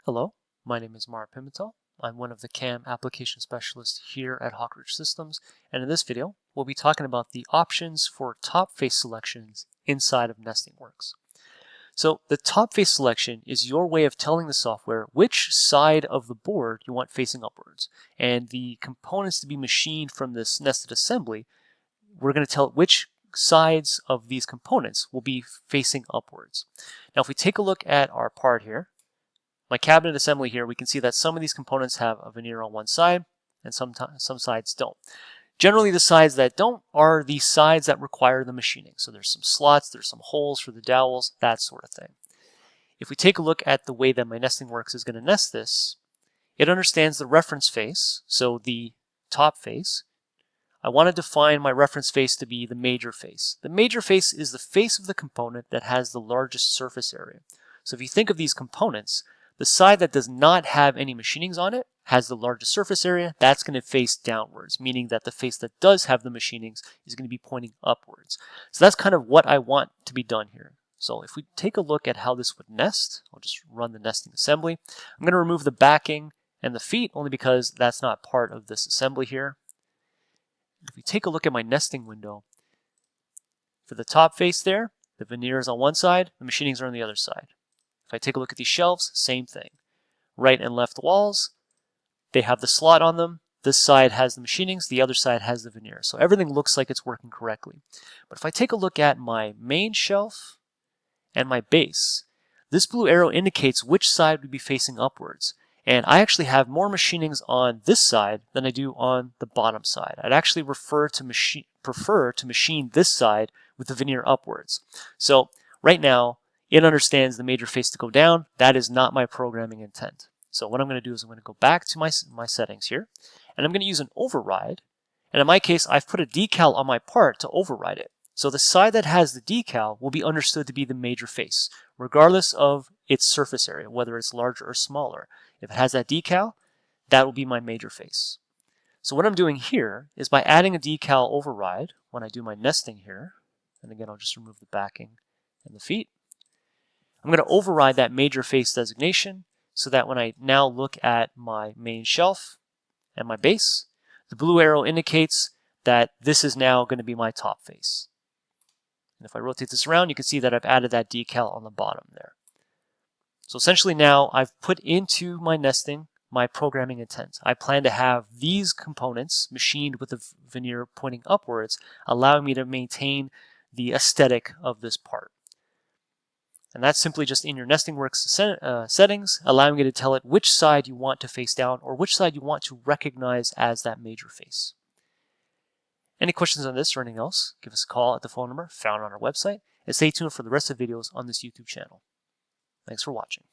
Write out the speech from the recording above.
Hello, my name is Mara Pimentel. I'm one of the CAM application specialists here at Hawk Ridge Systems, and in this video, we'll be talking about the options for top face selections inside of NestingWorks. So the top face selection is your way of telling the software which side of the board you want facing upwards, and the components to be machined from this nested assembly, we're going to tell it which sides of these components will be facing upwards. Now if we take a look at our part here, my cabinet assembly here, we can see that some of these components have a veneer on one side and some sides don't. Generally, the sides that don't are the sides that require the machining. So there's some slots, there's some holes for the dowels, that sort of thing. If we take a look at the way that my NestingWorks is going to nest this, it understands the reference face, so the top face. I want to define my reference face to be the major face. The major face is the face of the component that has the largest surface area. So if you think of these components, the side that does not have any machinings on it has the largest surface area. That's going to face downwards, meaning that the face that does have the machinings is going to be pointing upwards. So that's kind of what I want to be done here. So if we take a look at how this would nest, I'll just run the nesting assembly. I'm going to remove the backing and the feet only because that's not part of this assembly here. If we take a look at my nesting window, for the top face there, the veneer is on one side, the machinings are on the other side. If I take a look at these shelves, same thing. Right and left walls, they have the slot on them. This side has the machinings, the other side has the veneer. So everything looks like it's working correctly. But if I take a look at my main shelf and my base, this blue arrow indicates which side would be facing upwards. And I actually have more machinings on this side than I do on the bottom side. I'd actually prefer to machine this side with the veneer upwards. So right now, it understands the major face to go down. That is not my programming intent. So what I'm going to do is I'm going to go back to my settings here, and I'm going to use an override. And in my case, I've put a decal on my part to override it. So the side that has the decal will be understood to be the major face, regardless of its surface area, whether it's larger or smaller. If it has that decal, that will be my major face. So what I'm doing here is by adding a decal override, when I do my nesting here, and again, I'll just remove the backing and the feet, I'm going to override that major face designation so that when I now look at my main shelf and my base, the blue arrow indicates that this is now going to be my top face. And if I rotate this around, you can see that I've added that decal on the bottom there. So essentially now I've put into my nesting my programming intent. I plan to have these components machined with the veneer pointing upwards, allowing me to maintain the aesthetic of this part. And that's simply just in your NestingWorks settings, allowing you to tell it which side you want to face down or which side you want to recognize as that major face. Any questions on this or anything else, give us a call at the phone number found on our website, and stay tuned for the rest of the videos on this YouTube channel. Thanks for watching.